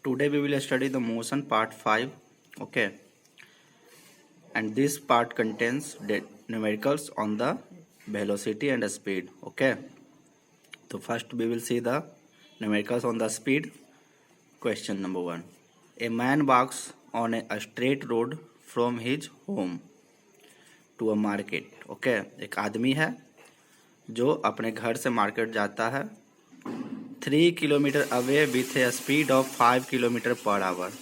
Today we will study the motion part 5. Okay, and this part contains the numericals on the velocity and speed. Okay, so first we will see the numericals on the speed. Question number 1. A man walks on a straight road from his home to a market. Okay, एक आदमी है जो अपने घर से market जाता है 3 kilometre away with a speed of 5 kilometre per our.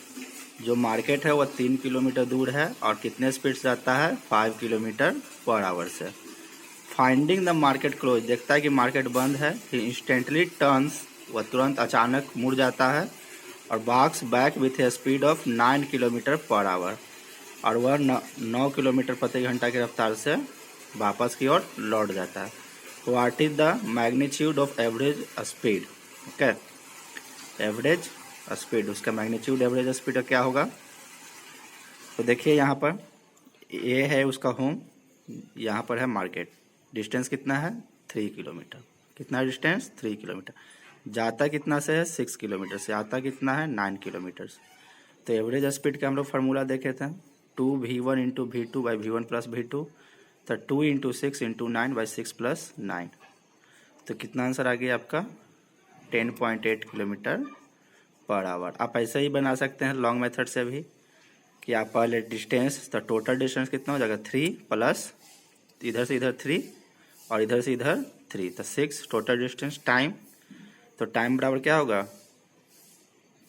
जो मार्केट है वह 3 किलोमीटर दूर है और कितने स्पीड से जाता है 5 किलोमीटर पर आवर से। फाइंडिंग द मार्केट क्लोज, देखता है कि मार्केट बंद है। ही इंस्टेंटली टर्न्स, वह तुरंत अचानक मुड़ जाता है और walks back with a speed of 9 kilometre per hour, और वह 9 किलोमीटर प्रति घंटा की रफ्तार से वापस की ओर लौट जाता है। What is the magnitude of average speed? Okay, average speed, उसका मैग्नीट्यूड एवरेज स्पीड का क्या होगा? तो देखिए यहाँ पर ये है उसका होम, यहाँ पर है मार्केट। डिस्टेंस कितना है 3 किलोमीटर। कितना डिस्टेंस 3 किलोमीटर। जाता कितना से है 6 किलोमीटर से, आता कितना है 9 किलोमीटर से। तो एवरेज स्पीड का हम लोग फार्मूला देखे थे 2v1 into v2 by v1 plus v2, तो 2 इंटू 6 इंटू 9 बाई 6 प्लस 9। तो कितना आंसर आ गया आपका 10.8 किलोमीटर पर आवर। आप ऐसे ही बना सकते हैं लॉन्ग मेथड से भी कि आप पहले डिस्टेंस, तो टोटल डिस्टेंस कितना हो जाएगा 3 प्लस इधर से इधर 3 और इधर से इधर 3, तो 6 टोटल डिस्टेंस। टाइम, तो टाइम बराबर क्या होगा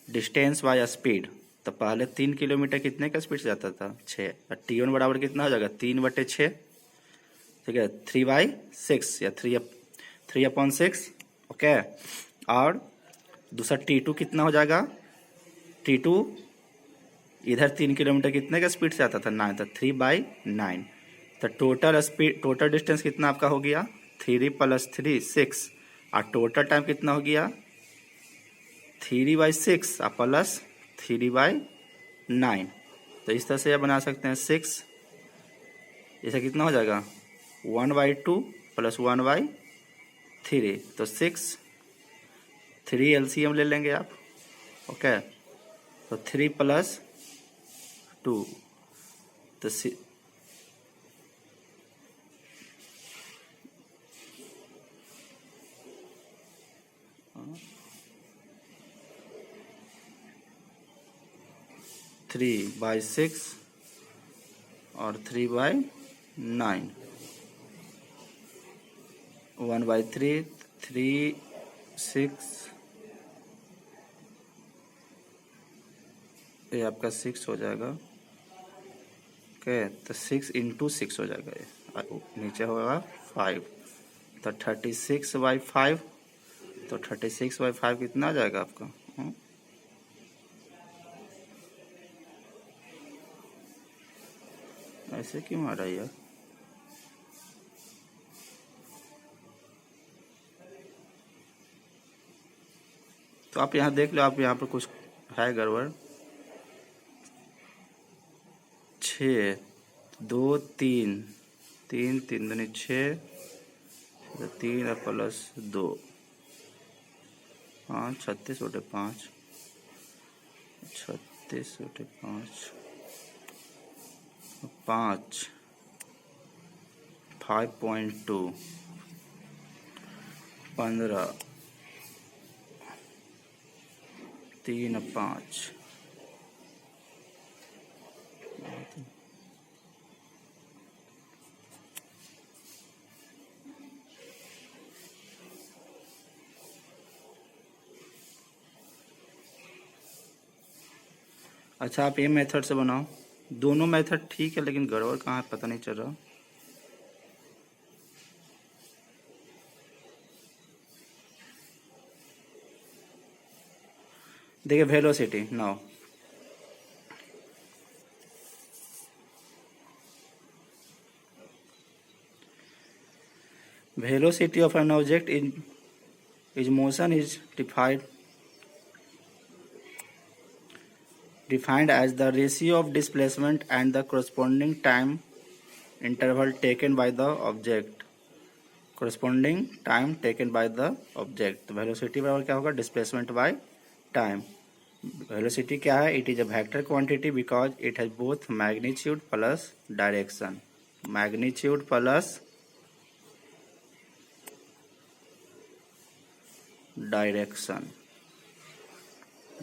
डिस्टेंस बाय स्पीड। तो पहले 3 किलोमीटर कितने का स्पीड से जाता था 6, और T1 बराबर कितना हो जाएगा 3/6, ठीक है 3/6 या 3/6। ओके, और दूसरा T2 कितना हो जाएगा, T2 इधर 3 किलोमीटर कितने का स्पीड से आता था 9, तो 3/9। तो टोटल स्पीड, टोटल डिस्टेंस कितना आपका हो गया 3 + 3 6, और टोटल टाइम कितना हो गया 3/6 और प्लस 3/9। तो इस तरह से आप बना सकते हैं 6, इसे कितना हो जाएगा 1/2 प्लस 1/3, तो 6, 3 LCM ले लेंगे आप। ओके, तो 3 + 2, तो 3/6 और 3/9, 1/3, 3, 6, ये आपका 6 हो जाएगा। ओके, तो 6 इंटू 6 हो जाएगा, ये नीचे होगा 5, तो 36/5, तो 36/5 कितना आ जाएगा आपका ऐसे क्यों आ रहा है यार? तो आप यहाँ देख लो, आप यहाँ पर कुछ है गड़बड़। 6, 2, 3, 3, 3 दूनी 6, 3 और प्लस 2, हाँ 36/5, 36/5, 5, 5.2, 15, 3, 5। अच्छा, आप ये मेथड से बनाओ। दोनों मेथड ठीक है, लेकिन गड़बड़ कहाँ है पता नहीं चल रहा। देखिए velocity now, velocity of an object is motion is defined as the ratio of displacement and the corresponding time interval taken by the object, corresponding time taken by the object। तो velocity बराबर क्या होगा displacement by time. Velocity क्या है? It is a vector quantity because it has both magnitude plus direction, magnitude plus direction,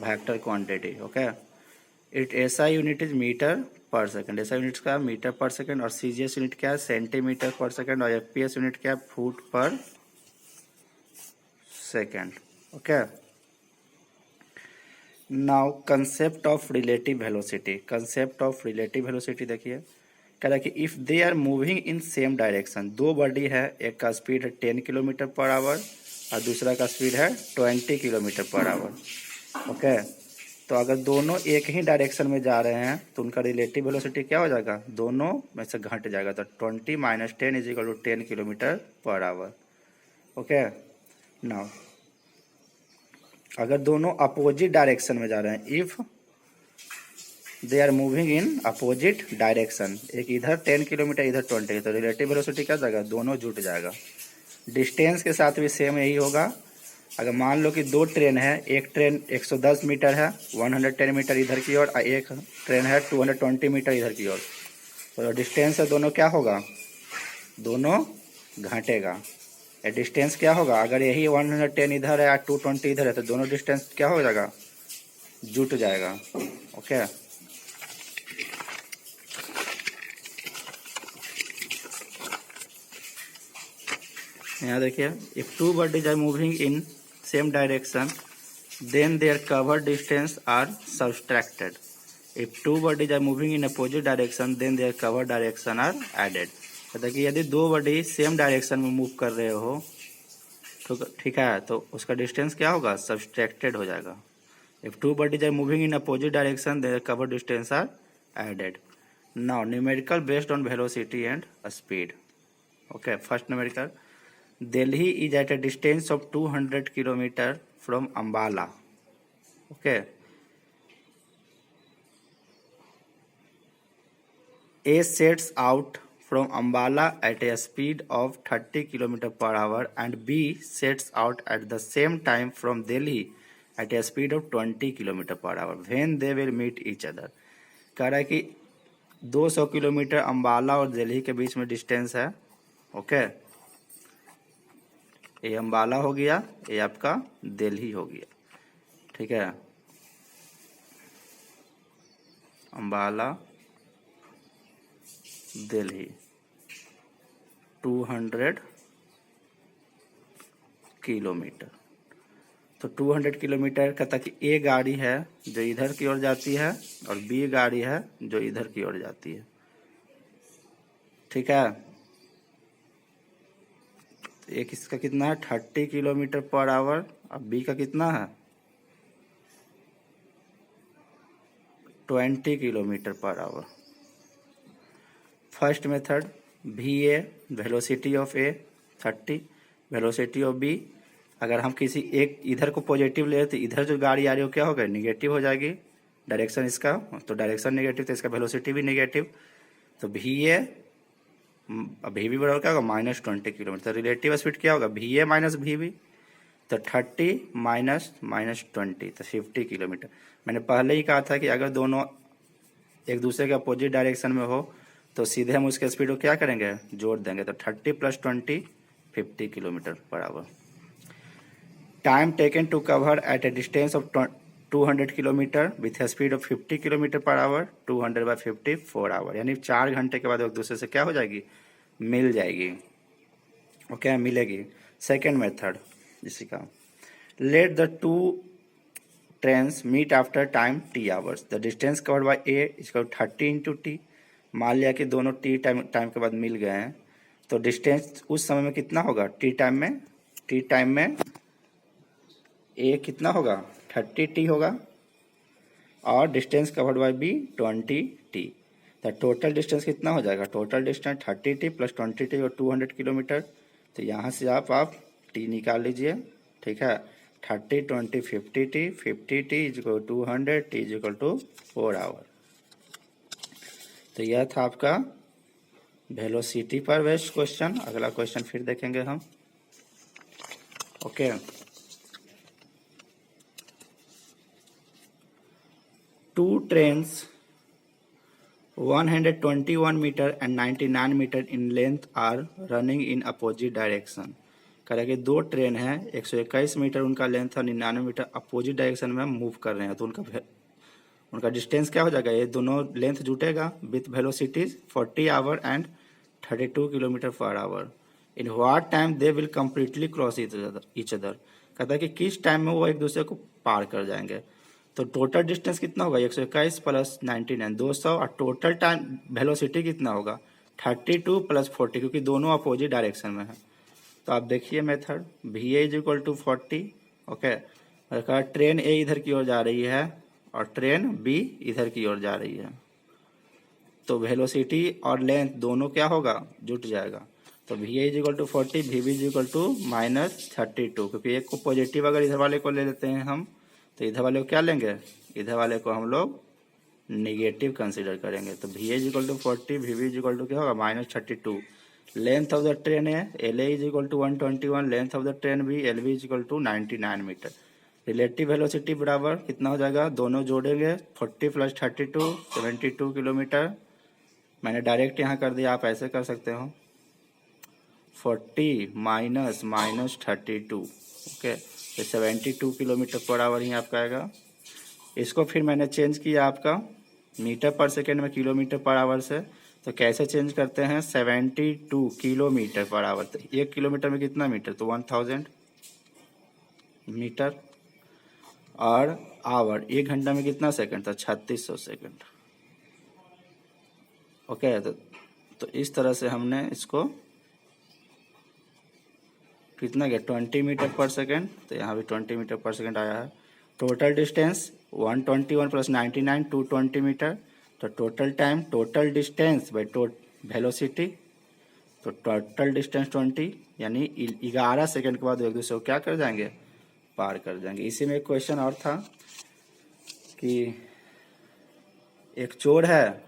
vector quantity. Okay, it SI unit is metre per second, SI unit का metre per second, और CGS unit क्या है? Centimetre पर second, और FPS unit क्या है? Foot per second. Okay, now concept of relative velocity, concept of relative velocity देखिए, कह रहा है कि if they are moving in same direction, दो बॉडी है, एक का स्पीड है 10 किलोमीटर पर आवर और दूसरा का स्पीड है 20 किलोमीटर पर आवर। ओके, तो अगर दोनों एक ही डायरेक्शन में जा रहे हैं तो उनका रिलेटिव वेलोसिटी क्या हो जाएगा? दोनों में से घट जाएगा, तो 20 minus 10 is equal to 10 kilometre per hour. Okay, now अगर दोनों अपोजिट डायरेक्शन में जा रहे हैं, if they are moving in opposite direction, एक इधर 10 किलोमीटर इधर 20, तो रिलेटिव वेलोसिटी क्या जाएगा? दोनों जुट जाएगा। डिस्टेंस के साथ भी सेम यही होगा। अगर मान लो कि दो ट्रेन है, एक ट्रेन 110 मीटर है 110 मीटर इधर की ओर, और एक ट्रेन है 220 मीटर इधर की ओर, तो डिस्टेंस है दोनों क्या होगा? दोनों घटेगा। डिस्टेंस क्या होगा? अगर यही 110 इधर है और 220 इधर है तो दोनों डिस्टेंस क्या हो जाएगा? जुट जाएगा। ओके, यहाँ देखिए, if two bodies are moving in same direction then their cover distance are subtracted, if two bodies are moving in opposite direction then their cover direction are added. तो देखिए, यदि दो बॉडी सेम डायरेक्शन में move कर रहे हो तो ठीक है, तो उसका डिस्टेंस क्या होगा? सब्सट्रैक्टेड हो जाएगा। If two bodies are moving in opposite direction their cover distance are added. Now numerical based on velocity and speed. Okay, first numerical, Delhi is at a distance of 200 kilometer from Ambala. Okay. A sets out from Ambala at a speed of 30 kilometer per hour and B sets out at the same time from Delhi at a speed of 20 kilometer per hour. When they will meet each other. कह रहा है कि 200 kilometre Ambala और दिल्ली के बीच में distance है। Okay, ये अम्बाला हो गया, ये आपका दिल्ली हो गया। ठीक है, अम्बाला दिल्ली 200 किलोमीटर। तो 200 किलोमीटर का तक ए गाड़ी है जो इधर की ओर जाती है और बी गाड़ी है जो इधर की ओर जाती है। ठीक है, एक इसका कितना है? 30 किलोमीटर पर आवर, और बी का कितना है? 20 kilometre per hour. First method, V A velocity of A 30, velocity of B, अगर हम किसी एक इधर को पॉजिटिव ले तो इधर जो गाड़ी आ रही हो क्या होगा? निगेटिव हो जाएगी डायरेक्शन इसका, तो डायरेक्शन नेगेटिव तो इसका वेलोसिटी भी नेगेटिव, तो वी ए वी बी बराबर क्या होगा? -20 किलोमीटर। तो रिलेटिव स्पीड क्या होगा? V A minus V B, तो 30 माइनस -20 तो 50 किलोमीटर। मैंने पहले ही कहा था कि अगर दोनों एक दूसरे के अपोजिट डायरेक्शन में हो तो सीधे हम उसके स्पीड को क्या करेंगे? जोड़ देंगे, तो 30 + 20 50 kilometre per hour. Time taken to cover at a distance of 200 kilometre with a speed of 50 kilometre per hour, 200/50 4 hour, यानी 4 घंटे के बाद एक दूसरे से क्या हो जाएगी? मिल जाएगी। ओके, मिलेगी। सेकेंड मेथड इसी का, let the two trains meet after time t hours, the distance covered by A equal 30 × t। मान लिया कि दोनों t टाइम के बाद मिल गए हैं, तो डिस्टेंस उस समय में कितना होगा? t टाइम में a कितना होगा? 30t होगा, और distance covered bye b 20t, तो टोटल डिस्टेंस कितना हो जाएगा? टोटल डिस्टेंस 30t + 20t और 200 किलोमीटर। तो यहाँ से आप t निकाल लीजिए। ठीक है, 30 20 50t, 50t = 200, t = 4 आवर। तो यह था आपका वेलोसिटी पर बेस्ड क्वेश्चन। अगला क्वेश्चन फिर देखेंगे हम। Okay, two trains 121 meter and 99 meter in length are running in opposite direction। कह रहा है कि दो ट्रेन है 121 मीटर उनका लेंथ और 99 मीटर अपोजिट डायरेक्शन में मूव कर रहे हैं, तो उनका डिस्टेंस क्या हो जाएगा, ये दोनों लेंथ जुटेगा with velocities 40 hour and 32 kilometre per hour. In what time they will completely cross each other. कहता है कि किस टाइम में वो एक दूसरे को पार कर जाएंगे। तो टोटल डिस्टेंस कितना होगा 121 प्लस 99 200, और टोटल टाइम वेलोसिटी कितना होगा 32 प्लस 40, क्योंकि दोनों अपोजिट डायरेक्शन में है। तो आप देखिए method V A is equal to 40। Okay, train A इधर की ओर जा रही है और ट्रेन बी इधर की ओर जा रही है, तो वेलोसिटी और लेंथ दोनों क्या होगा, जुट जाएगा। तो V A is equal to 40, V B is equal to -32, क्योंकि एक को पॉजिटिव अगर इधर वाले को ले लेते हैं हम, तो इधर वाले को क्या लेंगे, इधर वाले को हम लोग निगेटिव कंसीडर करेंगे। तो V A is equal to 40, V B is equal to क्या होगा -32। लेंथ ऑफ द ट्रेन है L A is equal to 121, length of the train B L B is equal to 99 metre. Relative velocity बराबर कितना हो जाएगा, दोनों जोड़ेंगे 40 plus 32 72 kilometre. मैंने डायरेक्ट यहाँ कर दिया, आप ऐसे कर सकते हो 40 माइनस -32। ओके, तो 72 किलोमीटर पर आवर ही आपका आएगा। इसको फिर मैंने चेंज किया आपका मीटर पर सेकेंड में किलोमीटर पर आवर से। तो कैसे चेंज करते हैं, 72 किलोमीटर पर आवर। तो 1 किलोमीटर में कितना मीटर, तो 1000 मीटर, और आवर 1 घंटा में कितना सेकंड था 3600 सेकंड। ओके, तो इस तरह से हमने इसको कितना गया 20 मीटर पर सेकेंड, तो यहाँ भी 20 मीटर पर सेकेंड आया है। Total distance 121 plus 99 220 metre. तो total time, total distance by velocity, तो टोटल डिस्टेंस 20, यानी 11 सेकेंड के बाद एक दूसरे को क्या कर जाएंगे, पार कर जाएंगे। इसी में एक क्वेश्चन और था कि एक चोर है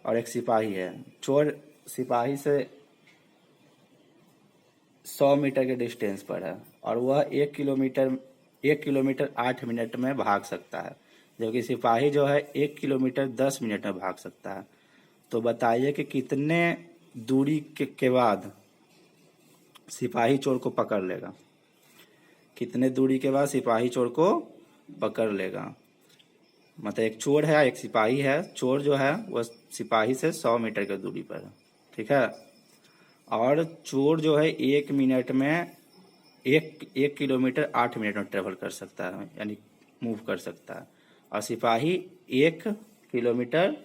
और एक सिपाही है। चोर सिपाही से 100 मीटर के डिस्टेंस पर है और वह 1 किलोमीटर 8 मिनट में भाग सकता है, जबकि सिपाही जो है 1 किलोमीटर 10 मिनट में भाग सकता है। तो बताइए कि कितने दूरी के बाद सिपाही चोर को पकड़ लेगा, कितने दूरी के बाद सिपाही चोर को पकड़ लेगा। मतलब एक चोर है एक सिपाही है, चोर जो है वह सिपाही से 100 मीटर की दूरी पर है, ठीक है, और चोर जो है 1 मिनट में 1 किलोमीटर 8 मिनट में ट्रेवल कर सकता है, यानी मूव कर सकता है। और सिपाही 1 किलोमीटर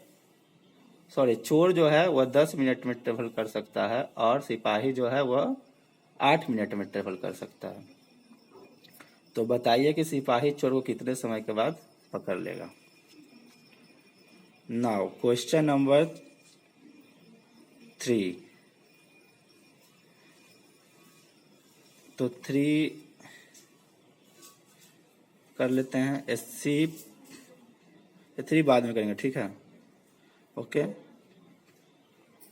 चोर जो है वह 10 मिनट में ट्रेवल कर सकता है और सिपाही जो है वह 8 मिनट में ट्रेवल कर सकता है। तो बताइए कि सिपाही चोर को कितने समय के बाद पकड़ लेगा। Now question number 3। तो 3 कर लेते हैं, 3 बाद में करेंगे, ठीक है, ओके।